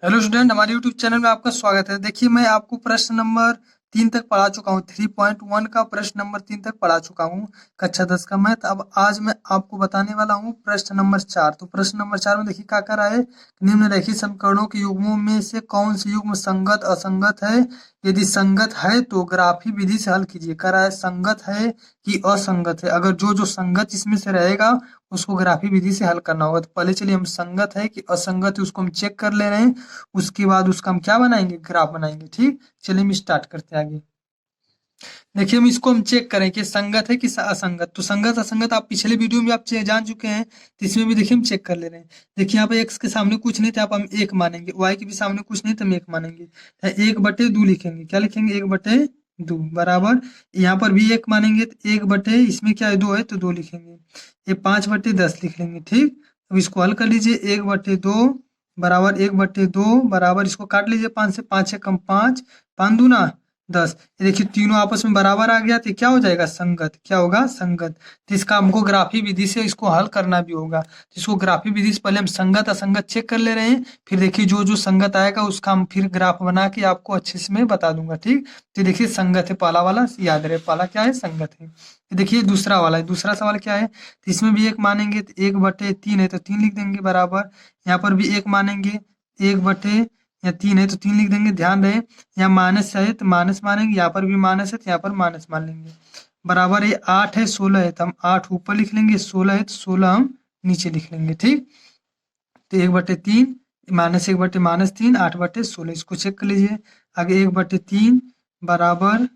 Hello student, हमारे YouTube channel में आपका स्वागत है। देखिए, मैं आपको प्रश्न नंबर 3 तक पढ़ा चुका हूँ। 3.1 का प्रश्न नंबर 3 तक पढ़ा चुका हूँ, कक्षा 10 का मैथ। अब आज मैं आपको बताने वाला हूँ प्रश्न नंबर 4। तो प्रश्न नंबर 4 में देखिए क्या कर रहा है। निम्नलिखित समीकरणों के युग्मों में से कौन से युग्म संगत असंगत है? यदि संगत है तो ग्राफी विधि से हल कीजिए। कह रहा है संगत है कि असंगत है। अगर जो जो संगत इसमें से रहेगा उसको ग्राफी विधि से हल करना होगा। तो पहले चलिए हम संगत है कि असंगत है उसको हम चेक कर ले रहे हैं। उसके बाद उसका हम क्या बनाएंगे, ग्राफ बनाएंगे। ठीक, चलिए हम स्टार्ट करते हैं आगे। देखिए, हम इसको हम चेक करें कि संगत है कि असंगत। तो संगत असंगत आप पिछले वीडियो में आप जान चुके हैं, तो इसमें भी देखिए हम चेक कर ले रहे हैं। देखिए यहाँ पे एक्स के सामने कुछ नहीं था, आप हम एक मानेंगे। वाई के भी सामने कुछ नहीं था, हम एक मानेंगे। तो 1/2 लिखेंगे। क्या लिखेंगे? 1/2 बराबर। यहाँ पर भी एक मानेंगे तो 1/, इसमें क्या है 2 है तो 2 लिखेंगे। ये 5/10 लिख लेंगे। ठीक, अब इसको हल कर लीजिए। 1/2 बराबर 1/2 बराबर, इसको काट लीजिए। 5 से 5 कम 5, 5 दूना 10। ये देखिए तीनों आपस में बराबर आ गया, तो ये क्या हो जाएगा? संगत। क्या होगा? संगत। तो इसका हमको ग्राफी विधि से इसको हल करना भी होगा। तो इसको ग्राफी विधि से पहले हम संगत असंगत चेक कर ले रहे हैं। फिर देखिए जो जो संगत आएगा उसका हम फिर ग्राफ बना के आपको अच्छे से मैं बता दूंगा। ठीक, तो देखिए संगत है पहला वाला, याद रहे पहला क्या है? संगत है। तो देखिए दूसरा वाला है। दूसरा सवाल क्या है? तो इसमें भी एक मानेंगे तो 1/3 है तो 3 लिख देंगे बराबर। यहाँ पर भी एक मानेंगे, 1/3 है तो 3 लिख देंगे। ध्यान रहे यहाँ माइनस है तो माइनस मानेंगे, यहाँ पर भी माइनस है तो यहाँ पर माइनस मान लेंगे। बराबर ये 8 है 16 है तो हम 8 ऊपर लिख लेंगे, 16 है तो 16 हम नीचे लिख लेंगे। ठीक, तो 1/3 -1/-3, 8/16। इसको चेक कर लीजिए। आगे 1/3 बराबर।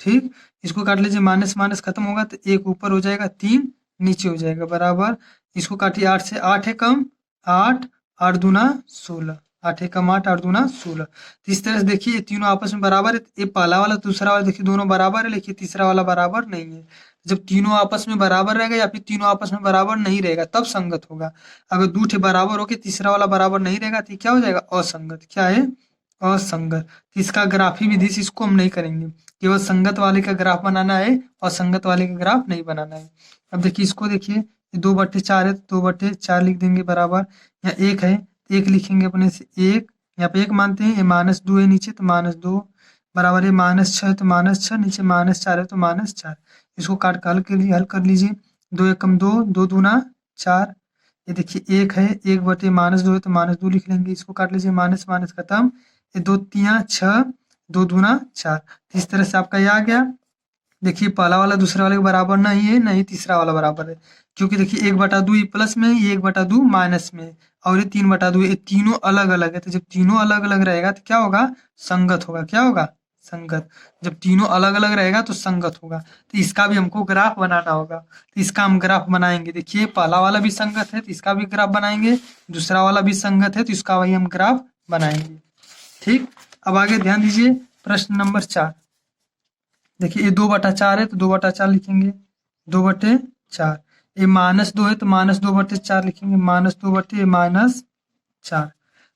ठीक, इसको काट लीजिए। माइनस माइनस खत्म होगा तो 1 ऊपर हो जाएगा, 3 नीचे हो जाएगा बराबर। इसको काटिए। 8 से 8 है कम 8, 8 दूना 16, 8 है कम 8, 8 दूना 16। तो इस तरह से देखिए ये तीनों आपस में बराबर है। ये पहला वाला दूसरा वाला देखिए दोनों बराबर है, लेकिन तीसरा वाला बराबर नहीं है। जब तीनों आपस में बराबर रहेगा या फिर तीनों आपस में बराबर नहीं रहेगा तब संगत होगा। अगर दो ठे बराबर हो के तीसरा वाला बराबर नहीं रहेगा तो ये क्या हो जाएगा? असंगत। क्या है? असंगत। तो इसका ग्राफी विधि से इसको हम नहीं करेंगे, केवल संगत वाले का ग्राफ बनाना है और संगत वाले का ग्राफ नहीं बनाना है। अब देखिए इसको देखिए, 2/4 है तो 2/4 लिख देंगे बराबर। यहाँ एक है, एक लिखेंगे अपने से एक। यहाँ पे एक मानते हैं। ये -2 है नीचे तो -2 बराबर। ये -6 है तो -6, नीचे -4 है तो -4। इसको काट कर हल कर लीजिए। 2 एकम 2, 2 दूना 4। ये देखिए एक है, 1/-2 है तो -2 लिख लेंगे। इसको काट लीजिए। माइनस माइनस खत्म। ये 2 तिया 6, 2 दूना 4। इस तरह से आपका ये आ गया। देखिए पहला वाला दूसरे वाले के बराबर नहीं है, नहीं तीसरा वाला बराबर है। क्योंकि देखिए 1/2 ये प्लस में है, ये 1/2 माइनस में है, और ये 3/2। ये तीनों अलग अलग है। तो जब तीनों अलग अलग रहेगा तो क्या होगा? संगत होगा। क्या होगा? संगत। जब तीनों अलग अलग रहेगा तो संगत होगा। तो इसका भी हमको ग्राफ बनाना होगा। तो इसका हम ग्राफ बनाएंगे। देखिए पहला वाला भी संगत है तो इसका भी ग्राफ बनाएंगे, दूसरा वाला भी संगत है तो इसका वही हम ग्राफ बनाएंगे। ठीक, अब आगे ध्यान दीजिए। प्रश्न नंबर 4 देखिए, ये 2/4 है तो 2/4 लिखेंगे। 2/4। ये -2 है तो -2/4 लिखेंगे। -2/-4,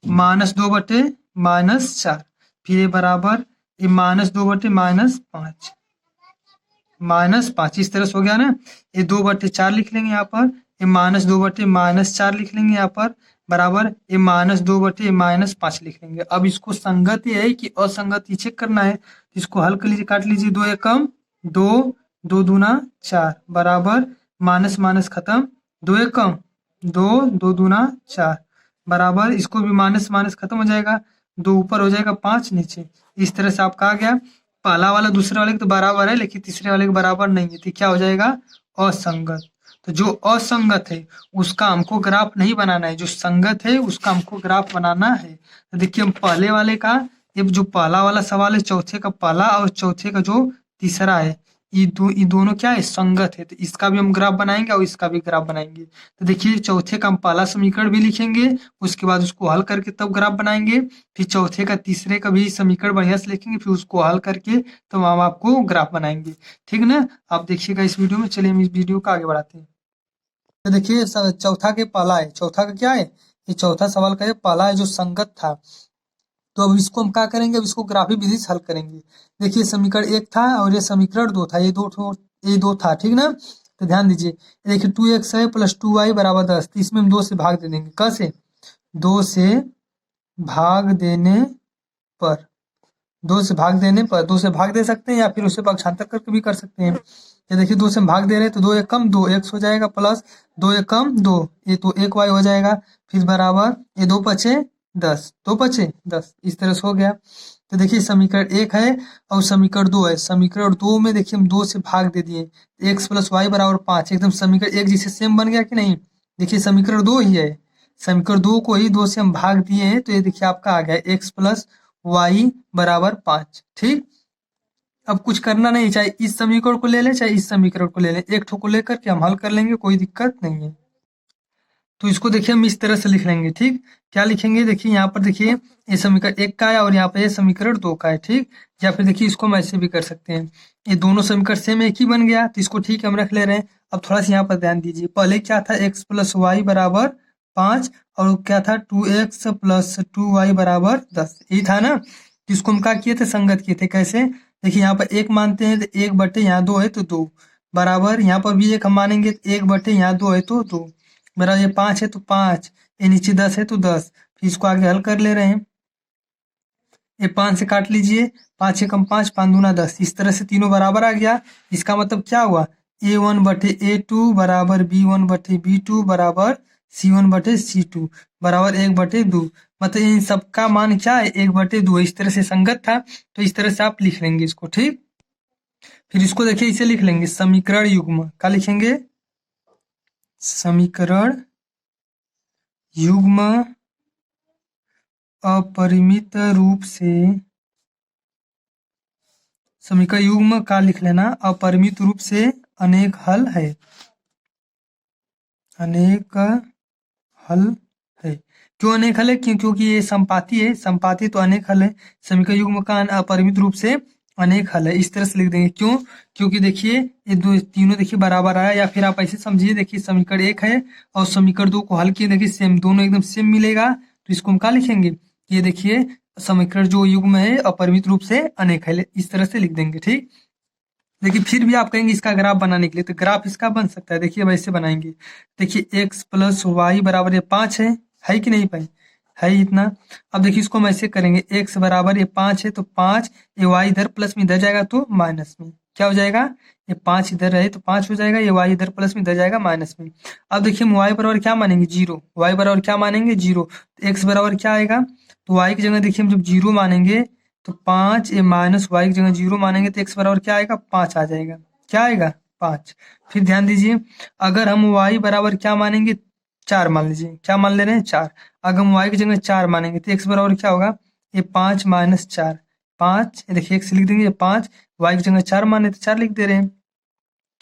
-2/-4। फिर ये बराबर, ये -2/-5, -5। इस तरह से हो गया ना। ये 2/4 लिख लेंगे यहाँ पर। ये -2/-4 लिख लेंगे यहाँ पर बराबर। ये -2/-5 लिख लेंगे। अब इसको संगत ये है कि असंगत ये चेक करना है। इसको हल कर लीजिए। काट लीजिए। 2 एकम 2, 2 दूना 4 बराबर। माइनस माइनस खत्म। 2 एकम 2, 2 दूना 4 बराबर। इसको भी माइनस माइनस खत्म हो जाएगा। 2 ऊपर हो जाएगा, 5 नीचे। इस तरह से आपका आ गया। पहला वाला दूसरे वाले के तो बराबर है, लेकिन तीसरे वाले के बराबर नहीं है, तो क्या हो जाएगा? असंगत। तो जो असंगत है उसका हमको ग्राफ नहीं बनाना है, जो संगत है उसका हमको ग्राफ बनाना है। तो देखिए हम पहले वाले का, ये जो पहला वाला सवाल है, चौथे का पहला और चौथे का जो तीसरा है, ये दोनों क्या है? संगत है। तो इसका भी हम ग्राफ बनाएंगे और इसका भी ग्राफ बनाएंगे। तो देखिए चौथे का हम पहला समीकरण भी लिखेंगे, उसके बाद उसको हल करके तब ग्राफ बनाएंगे। फिर चौथे का तीसरे का भी समीकरण बढ़िया से लिखेंगे, फिर उसको हल करके तो हम आपको ग्राफ बनाएंगे। ठीक ना? आप देखिएगा इस वीडियो में। चलिए हम इस वीडियो को आगे बढ़ाते हैं। तो देखिए चौथा के पहला है। चौथा का क्या है? ये चौथा सवाल का ये पहला है जो संगत था। तो अब इसको हम क्या करेंगे? अब इसको ग्राफी विधि से हल करेंगे। देखिए समीकरण 1 था और ये समीकरण 2 था। ये दो था। ठीक ना? तो ध्यान दीजिए। देखिए 2x है + 2y = 10। तो इसमें हम 2 से भाग दे देंगे। कैसे? 2 से भाग देने पर, 2 से भाग देने पर, 2 से भाग दे सकते हैं या फिर उसे पक्षांतर करके भी कर सकते हैं। ये देखिए 2 से हम भाग दे रहे हैं तो 2 एक कम 2 एक्स हो जाएगा, प्लस 2 एक कम 2, ये तो 1 वाई हो जाएगा, फिर बराबर ये 2 पचे 10, 2 पचे 10, इस तरह से हो गया। तो देखिए समीकरण 1 है और समीकरण 2 है। समीकरण 2 में देखिए हम 2 से भाग दे दिए, एक्स प्लस वाई बराबर 5, एकदम समीकरण 1 जिसे सेम बन गया कि नहीं। देखिए समीकरण 2 ही है, समीकरण 2 को ही 2 से हम भाग दिए हैं तो ये देखिए आपका आ गया एक्स प्लस वाई बराबर 5। ठीक, अब कुछ करना नहीं, चाहे इस समीकरण को ले लें चाहे इस समीकरण को ले लें, एक ठो को लेकर के हम हल कर लेंगे, कोई दिक्कत नहीं है। तो इसको देखिए हम इस तरह से लिख लेंगे। ठीक, क्या लिखेंगे, देखिए यहाँ पर देखिए ये समीकरण 1 का है और यहाँ पे ये समीकरण 2 का है। ठीक, या फिर देखिए इसको हम ऐसे भी कर सकते हैं, ये दोनों समीकरण सेम एक ही बन गया तो इसको ठीक है हम रख ले रहे हैं। अब थोड़ा सा यहाँ पर ध्यान दीजिए, पहले क्या था एक्स प्लस वाई बराबर 5 और क्या था 2x प्लस 2y बराबर 10, यही था ना। तो इसको हम क्या किए थे, संगत किए थे। कैसे, देखिए यहाँ पर 1 मानते हैं तो 1 बटे यहाँ 2 है तो 2 बराबर, यहाँ पर भी 1 हम मानेंगे तो 1 बटे यहाँ 2 है तो 2 बराबर, ये 5 है तो 5, ये नीचे 10 है तो 10, फिर इसको आगे हल कर ले रहे हैं। ये 5 से काट लीजिए, 5 एकम 5, 5 दूना 10, इस तरह से तीनों बराबर आ गया। इसका मतलब क्या हुआ, a1 बटे a2 बराबर b1 बटे b2 बराबर c1 बटे c2 बराबर 1 बटे 2, मतलब इन सबका मान क्या है 1 बटे 2, इस तरह से संगत था तो इस तरह से आप लिख लेंगे इसको। ठीक, फिर इसको देखिए इसे लिख लेंगे समीकरण युग्म, क्या लिखेंगे, समीकरण युग्म अपरिमित रूप से, समीकरण युग्म का लिख लेना, अपरिमित रूप से अनेक हल है, अनेक हल है। क्यों अनेक हल है, क्योंकि ये संपाती है, संपाती तो अनेक हल है, समीकरण युग्म का अपरिमित रूप से अनेक हल है, इस तरह से लिख देंगे। क्यों, क्योंकि देखिए ये दो तीनों देखिए बराबर आया, या फिर आप ऐसे समझिए, देखिए समीकरण 1 है और समीकरण 2 को हल किए, देखिए सेम, दोनों एकदम सेम मिलेगा तो इसको हम क्या लिखेंगे, ये देखिए समीकरण जो युग्म है अपरिमित रूप से अनेक है, इस तरह से लिख देंगे। ठीक, देखिए फिर भी आप कहेंगे इसका ग्राफ बनाने के लिए, तो ग्राफ इसका बन सकता है, देखिए वैसे बनाएंगे। देखिए x प्लस वाई बराबर ये 5 है कि नहीं भाई, है ही इतना। अब देखिए इसको हम ऐसे करेंगे, x बराबर ये 5 है तो 5, ये y इधर प्लस में इधर जाएगा तो माइनस में, क्या हो जाएगा, ये 5 इधर रहे तो 5 हो जाएगा, ये y इधर प्लस में इधर जाएगा माइनस में। अब देखिए हम y बराबर क्या मानेंगे 0, y बराबर क्या मानेंगे 0, तो x बराबर क्या आएगा, तो y की जगह देखिए हम जब 0 मानेंगे तो 5, ये माइनस वाई की जगह 0 मानेंगे तो x बराबर क्या आएगा 5 आ जाएगा, क्या आएगा 5। फिर ध्यान दीजिए, अगर हम y बराबर क्या मानेंगे 4 मान लीजिए, क्या मान ले रहे हैं 4, अगर हम y की जगह 4 मानेंगे तो x बराबर क्या होगा, ये 5 माइनस 4, 5, ये देखिए x लिख देंगे, ये 5, y की जगह 4 माने तो 4 लिख दे रहे हैं,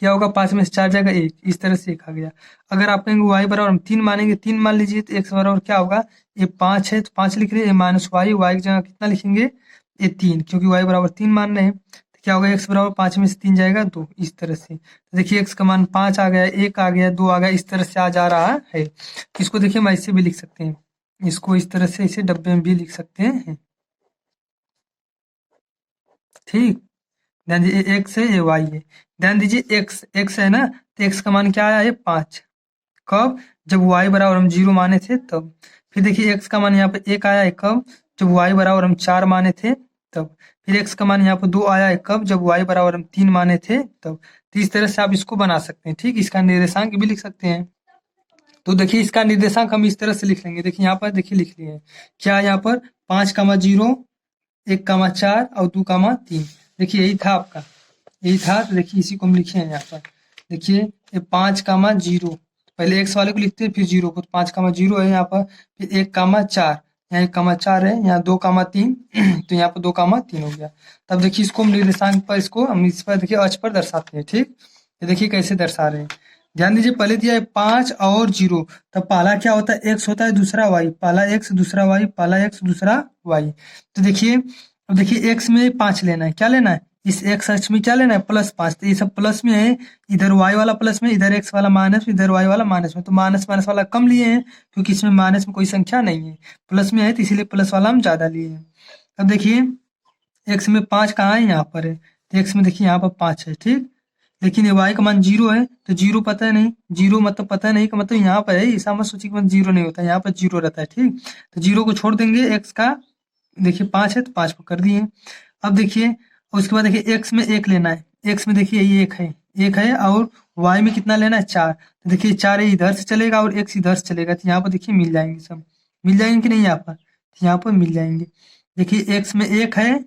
क्या होगा 5 में से 4 जाएगा 1, इस तरह से 1 आ गया। अगर आप कहेंगे y बराबर हम 3 मानेंगे, 3 मान लीजिए तो x बराबर क्या होगा, ये 5 है तो 5 लिख रहे हैं, माइनस वाई, y की जगह कितना लिखेंगे ये 3, क्योंकि y बराबर 3 मान रहे हैं तो क्या होगा x बराबर 5 में से 3 जाएगा 2, इस तरह से। तो देखिए x का मान 5 आ गया, 1 आ गया, 2 आ गया, इस तरह से आ जा रहा है। इसको देखिए हम ऐसे भी लिख सकते हैं, इसको इस तरह से इसे डब्बे में भी लिख सकते हैं। ठीक, ध्यान दीजिए x है ये y है, ध्यान दीजिए x है ना, तो x का मान क्या आया है 5, कब, जब y बराबर हम 0 माने थे तब। फिर देखिए x का मान यहाँ पे 1 आया है कब, जब y बराबर हम 4 माने थे तब। फिर x का मान यहाँ पे 2 आया है कब, जब y बराबर हम 3 माने थे तब। तो इस तरह से आप इसको बना सकते हैं। ठीक, इसका निर्देशांक भी लिख सकते हैं। तो देखिए इसका निर्देशांक हम इस तरह से लिख लेंगे, देखिए यहाँ पर देखिए लिख लिए हैं क्या, यहाँ पर 5,0, 1,4 और 2,3, देखिए यही था आपका, यही था। तो देखिए इसी को हम लिखे हैं यहाँ पर, देखिए ये 5,0, पहले x वाले को लिखते हैं फिर 0 को, तो 5,0 है यहाँ पर, फिर 1,4, यहाँ 1,4 है, यहाँ 2,3 तो यहाँ पर 2,3 हो गया। तब देखिए इसको हम निर्देशांक पर, इसको हम इस पर देखिए अक्ष पर दर्शाते हैं। ठीक, ये देखिए कैसे दर्शा रहे हैं, ध्यान दीजिए, पहले दिया है 5 और 0, तब पहला क्या होता है x होता है, दूसरा y, पहला x दूसरा y, पहला x दूसरा y। तो देखिए अब देखिए x में 5 लेना है, क्या लेना है, इस x अक्ष में क्या लेना है +5, तो ये सब प्लस में है, इधर y वाला प्लस में, इधर x वाला माइनस में, इधर y वाला माइनस में, तो माइनस माइनस वाला कम लिए हैं क्योंकि इसमें माइनस में कोई संख्या नहीं है, प्लस में है तो इसीलिए प्लस वाला हम ज्यादा लिए हैं। अब देखिए x में 5 कहाँ है, यहाँ पर है, तो x में देखिए यहाँ पर 5 है। ठीक, लेकिन ये y का मान 0 है, तो 0 पता नहीं, 0 मतलब पता नहीं का मतलब यहाँ पर है, ऐसा मत सोचिए कि 0 नहीं होता, यहाँ पर 0 रहता है, ठीक। तो 0 को छोड़ देंगे, x का देखिए 5 है तो 5 को कर दिए। अब देखिए उसके बाद देखिए x में 1 लेना है, x में देखिए ये 1 है और y में कितना लेना है 4। तो देखिए 4 इधर से चलेगा और x इधर से चलेगा, तो यहाँ पर देखिए मिल जाएंगे, सब मिल जाएंगे कि नहीं यहाँ पर, तो यहाँ पर मिल जाएंगे। देखिए x में 1 है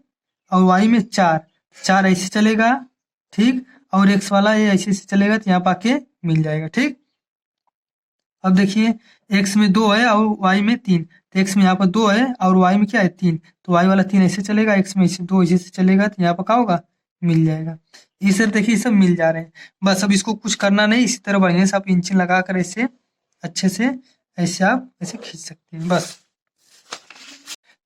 और y में 4, 4 ऐसे चलेगा, ठीक, और x वाला ये ऐसे ऐसे चलेगा, तो यहाँ पाके मिल जाएगा, ठीक। अब देखिए x में 2 है और y में 3, तो x में यहाँ पर 2 है और y में क्या है 3, तो y वाला 3 ऐसे चलेगा, x में ऐसे 2 ऐसे से चलेगा, तो यहाँ पर क्या होगा, मिल जाएगा। ये सर देखिए सब मिल जा रहे हैं, बस अब इसको कुछ करना नहीं, इसी तरह बढ़िया से आप इंचिन लगा कर ऐसे अच्छे से ऐसे आप ऐसे खींच सकते हैं बस।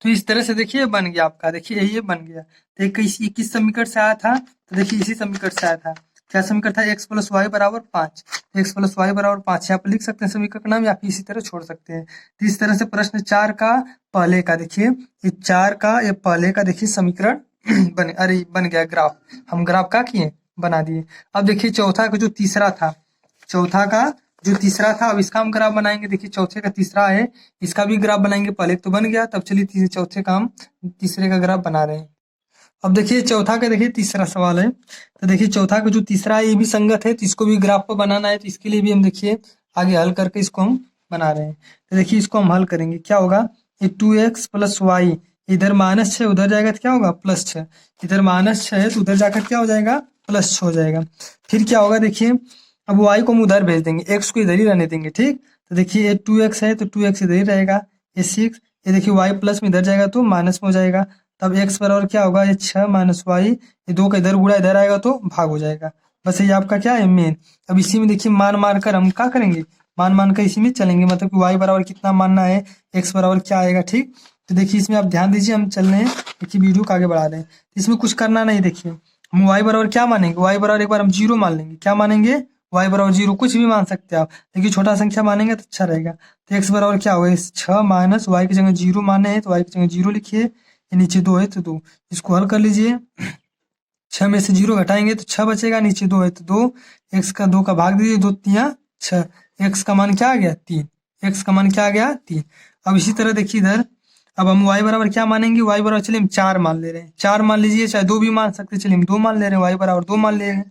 तो इस तरह से देखिए बन गया आपका, देखिए ये बन गया। तो किस समीकरण से आया था, तो देखिए इसी समीकरण से आया था। क्या समीकरण था, x प्लस वाई बराबर 5, x प्लस वाई बराबर 5 यहाँ पर लिख सकते हैं समीकरण का नाम, या फिर इसी तरह छोड़ सकते हैं। तो इस तरह से प्रश्न 4 का पहले का देखिए, ये 4 का ये पहले का देखिए समीकरण बन गया ग्राफ, हम ग्राफ का किए बना दिए। अब देखिए चौथा का जो तीसरा था, चौथा का जो तीसरा था, अब इसका हम ग्राफ बनाएंगे। देखिए चौथे का तीसरा है, इसका भी ग्राफ बनाएंगे, पहले तो बन गया, तब चलिए चौथे का हम तीसरे का ग्राफ बना रहे हैं। अब देखिए चौथा का देखिए तीसरा सवाल है, तो देखिए चौथा का जो तीसरा है ये भी संगत है, तो इसको भी ग्राफ पर बनाना है, तो इसके लिए भी हम देखिए आगे हल करके इसको हम बना रहे हैं। तो देखिए इसको हम हल करेंगे, क्या होगा, ये 2x प्लस वाई, इधर -6 उधर जाएगा तो क्या होगा +6, इधर -6 है तो उधर जाकर क्या हो जाएगा +6 हो जाएगा। फिर क्या होगा देखिए, अब y को हम उधर भेज देंगे, x को इधर ही रहने देंगे, ठीक। तो देखिए ये 2x है तो 2x इधर ही रहेगा, ये 6, ये देखिए y प्लस में इधर जाएगा तो माइनस में हो जाएगा, तब x बराबर क्या होगा, ये 6 माइनस वाई, ये 2 का इधर गुणा इधर आएगा तो भाग हो जाएगा। बस ये आपका क्या है मेन। अब इसी में देखिए मान मान कर हम क्या करेंगे, मान कर इसी में चलेंगे, मतलब कि y बराबर कितना मानना है, x बराबर क्या आएगा, ठीक। तो देखिए इसमें आप ध्यान दीजिए, हम चल रहे हैं, देखिए वीडियो को आगे बढ़ा रहे हैं, इसमें कुछ करना नहीं। देखिए हम y बराबर क्या मानेंगे, y बराबर एक बार हम 0 मान लेंगे, क्या मानेंगे, y बराबर 0, कुछ भी मान सकते हैं आप, लेकिन छोटा संख्या मानेंगे तो अच्छा रहेगा। तो x बराबर क्या होगा, 6 माइनस वाई की जगह 0 माने हैं तो y की जगह 0 लिखिए, ये नीचे 2 है तो 2, इसको हल कर लीजिए। 6 में से 0 घटाएंगे तो 6 बचेगा, नीचे 2 है तो 2, x का 2 का भाग दीजिए, 2 तिया 6, x का मान क्या आ गया 3, x का मान क्या आ गया 3। अब इसी तरह देखिए इधर, अब हम y बराबर क्या मानेंगे, y बराबर चलिए हम 4 मान ले रहे हैं, 4 मान लीजिए, चाहे 2 भी मान सकते हैं, चलिए हम 2 मान ले रहे हैं, y बराबर 2 मान ले रहे हैं।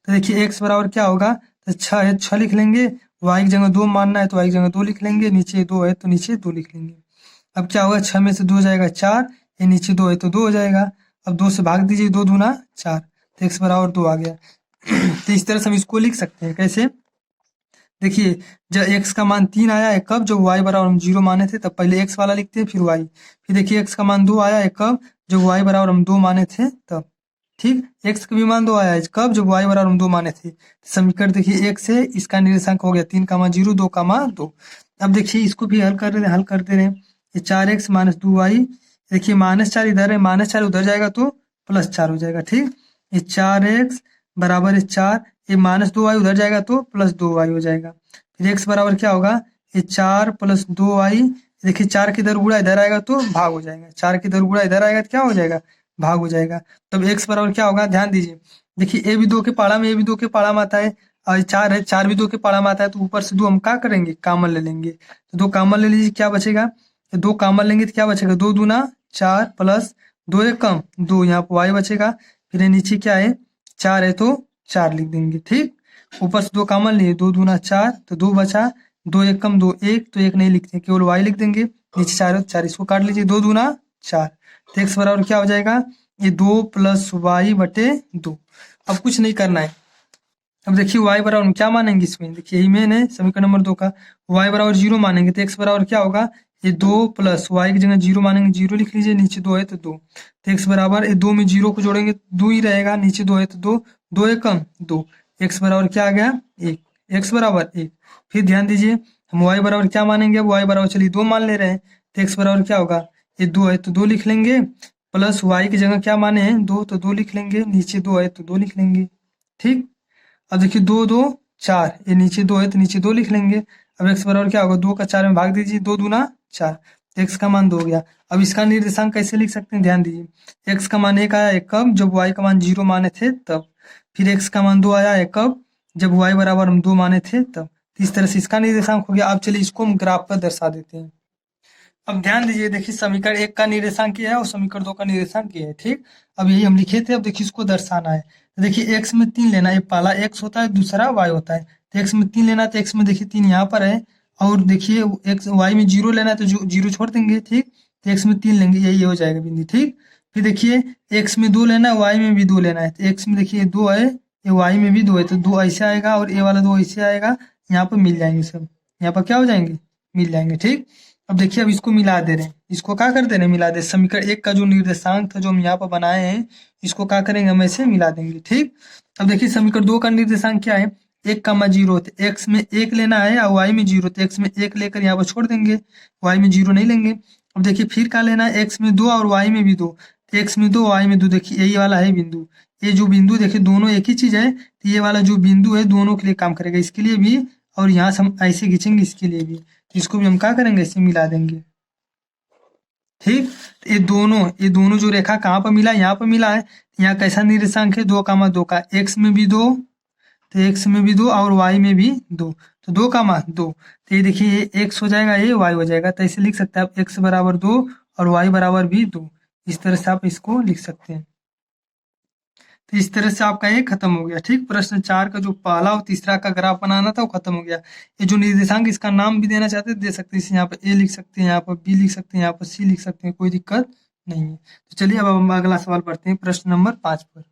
तो देखिए x बराबर क्या होगा, तो 6 है 6 लिख लेंगे, y की जगह 2 मानना है तो y की जगह 2 लिख लेंगे, नीचे 2 है तो नीचे 2 लिख लेंगे। अब क्या होगा, 6 में से 2 जाएगा 4, ये नीचे 2 है तो 2 हो जाएगा। अब 2 से भाग दीजिए, 2 दूना 4, तो x बराबर 2 आ गया। तो इस तरह से हम इसको लिख सकते हैं, कैसे, देखिए जब x का मान 3 आया है कब, जब y बराबर हम 0 माने थे, तब पहले x वाला लिखते हैं फिर y। फिर देखिए x का मान 2 आया है कब, जब y बराबर हम 2 माने थे तब, ठीक। x का भी मान 2 आया है कब, जब y बराबर हम 2 माने थे। समीकरण देखिए 1 से इसका निर्देशांक हो गया 3 का मान 0, 2 का मान 2। अब देखिए इसको भी हल करते रहे, ये 4x माइनस 2y, देखिए -4 इधर है, -4 उधर जाएगा तो +4 हो जाएगा, ठीक। ये 4x बराबर है 4, ये -2y उधर जाएगा तो +2y हो जाएगा। फिर x बराबर क्या होगा, ये 4 + 2y, देखिए 4 के इधर गुणा इधर आएगा तो भाग हो जाएगा, 4 के इधर गुणा इधर आएगा तो क्या हो जाएगा, भाग हो जाएगा। तब x बराबर क्या होगा, ध्यान दीजिए, देखिए a भी 2 के पाड़ा में, a भी 2 के पाड़ा में आता है, और 4 है, 4 भी 2 के पाड़ा में आता है, तो ऊपर से 2 हम क्या करेंगे, कामन ले लेंगे, तो 2 कामन ले लीजिए, क्या बचेगा, 2 कामन लेंगे तो क्या बचेगा, 2 दूना 4 प्लस 2 एक कम 2, यहाँ पर y बचेगा। फिर ये नीचे क्या है, 4 है तो 4 लिख देंगे, ठीक। ऊपर से 2 कामन लिए, 2 दूना 4 तो 2 बचा, 2 एक कम 2 1, तो 1 नहीं लिखते, केवल y लिख देंगे, नीचे 4 है तो 4, इसको काट लीजिए, 2 दूना 4, तो x बराबर क्या हो जाएगा, ये 2 + y बटे 2। अब कुछ नहीं करना है, अब देखिए y बराबर हम क्या मानेंगे इसमें, देखिए यही मेन है समीकरण नंबर 2 का, y बराबर 0 मानेंगे तो x बराबर क्या होगा, ये 2 + y की जगह 0 मानेंगे, 0 लिख लीजिए, नीचे 2 है तो 2, तो x बराबर ये 2 में 0 को जोड़ेंगे 2 ही रहेगा, नीचे 2 है तो 2, 2 एक कम 2, x बराबर क्या आ गया 1, x बराबर 1। फिर ध्यान दीजिए हम y बराबर क्या मानेंगे, अब y बराबर चलिए 2 मान ले रहे हैं, तो x बराबर क्या होगा, ये 2 है तो 2 लिख लेंगे, प्लस y की जगह क्या माने हैं 2, तो 2 लिख लेंगे, नीचे 2 है तो 2 लिख लेंगे, ठीक। अब देखिए 2 2 4, ये नीचे 2 है तो नीचे 2 लिख लेंगे। अब x बराबर क्या होगा, 2 का 4 में भाग दीजिए, 2 दूना 4, तो x का मान 2 हो गया। अब इसका निर्देशांक कैसे लिख सकते हैं, ध्यान दीजिए, x का मान 1 आया है कब, जब y का मान 0 माने थे तब। फिर x का मान 2 आया है कब, जब y बराबर हम 2 माने थे तब। इस तरह से इसका निर्देशांक हो गया। अब चलिए इसको हम ग्राफ पर दर्शा देते हैं। अब ध्यान दीजिए, देखिए समीकरण 1 का निर्देशांक क्या है और समीकरण 2 का निर्देशांक क्या है, ठीक। अब यही हम लिखे थे, अब देखिए इसको दर्शाना है। तो देखिए x में 3 लेना है, पहला x होता है, दूसरा y होता है। तो x में 3 लेना है, तो x में देखिए 3 यहाँ पर है, और देखिए x y में 0 लेना है, तो जो 0 छोड़ देंगे, ठीक। तो x में 3 लेंगे, यही हो जाएगा बिंदु, ठीक। फिर देखिए x में 2 लेना है, y में भी 2 लेना है। तो x में देखिए 2 है, ये y में भी 2 है, तो 2 ऐसे आएगा और ये वाला 2 ऐसे आएगा, यहाँ पर मिल जाएंगे सब, यहाँ पर क्या हो जाएंगे, मिल जाएंगे, ठीक। अब देखिए अब इसको मिला दे रहे हैं, इसको क्या कर दे रहे हैं, मिला दे। समीकरण 1 का जो निर्देशांक था जो हम यहाँ पर बनाए हैं, इसको क्या करेंगे, हम ऐसे मिला देंगे, ठीक। अब देखिए समीकरण 2 का निर्देशांक क्या है, 1 कामा 0, तो x में 1 लेना है और y में 0, तो x में 1 लेकर यहाँ पर छोड़ देंगे, y में 0 नहीं लेंगे। अब देखिए फिर क्या लेना है, x में 2 और y में भी 2, तो x में 2 y में 2, देखिए यही वाला है बिंदु। ये जो बिंदु देखिए दोनों एक ही चीज है, तो ये वाला जो बिंदु है दोनों के लिए काम करेगा, इसके लिए भी और यहाँ से हम ऐसे खींचेंगे इसके लिए भी, तो इसको भी हम क्या करेंगे, ऐसे मिला देंगे, ठीक। तो ये दोनों जो रेखा कहाँ पर मिला है, यहाँ पर मिला है। यहाँ कैसा निर्देशांक है, 2 कामा 2 का, x में भी 2, तो x में भी 2 और y में भी 2, तो 2 कामा 2, तो ये देखिए ये x हो जाएगा, ये y हो जाएगा। तो ऐसे लिख सकते हैं आप, x बराबर 2 और y बराबर भी 2, इस तरह से आप इसको लिख सकते हैं। तो इस तरह से आपका ये खत्म हो गया, ठीक। प्रश्न 4 का जो पहला और तीसरा का ग्राफ बनाना था वो खत्म हो गया। ये जो निर्देशांक, इसका नाम भी देना चाहते हैं दे सकते हैं, इसे यहाँ पर ए लिख सकते हैं, यहाँ पर बी लिख सकते हैं, यहाँ पर सी लिख सकते हैं, कोई दिक्कत नहीं है। तो चलिए अब हम अगला सवाल पढ़ते हैं, प्रश्न नंबर 5 पर।